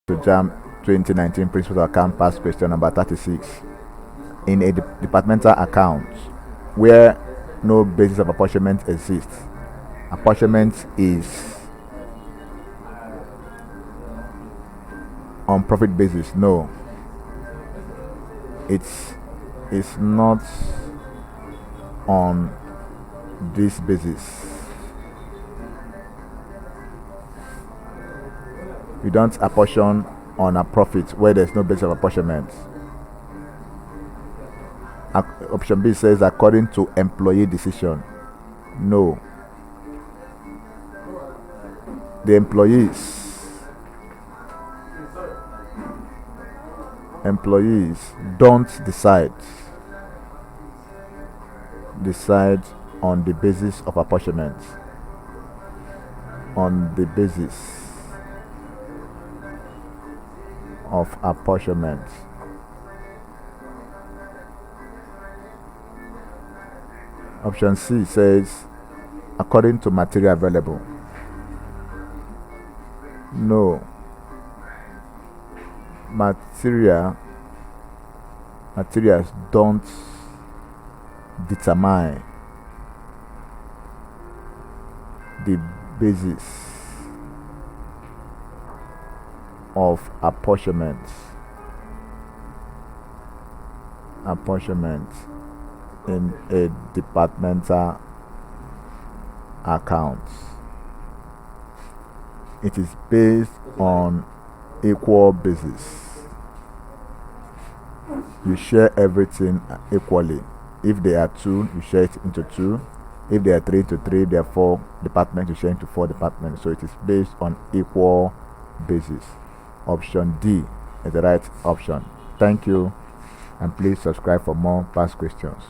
To Jamb 2019 Principal Account Past question number 36. In a departmental account where no basis of apportionment exists, apportionment is on profit basis. No, it's not on this basis. You don't apportion on a profit where there's no basis of apportionment. Option B says according to employee decision. No. The employees don't decide on the basis of apportionment. On the basis of apportionment. Option C says according to material available. No. Materials don't determine the basis of apportionment in a departmental account. It is based on equal basis. You share everything equally. If there are 2, you share it into 2. If there are 3, into 3. If there are 4 departments, you share into 4 departments. So it is based on equal basis. Option D is the right option. Thank you, and please subscribe for more past questions.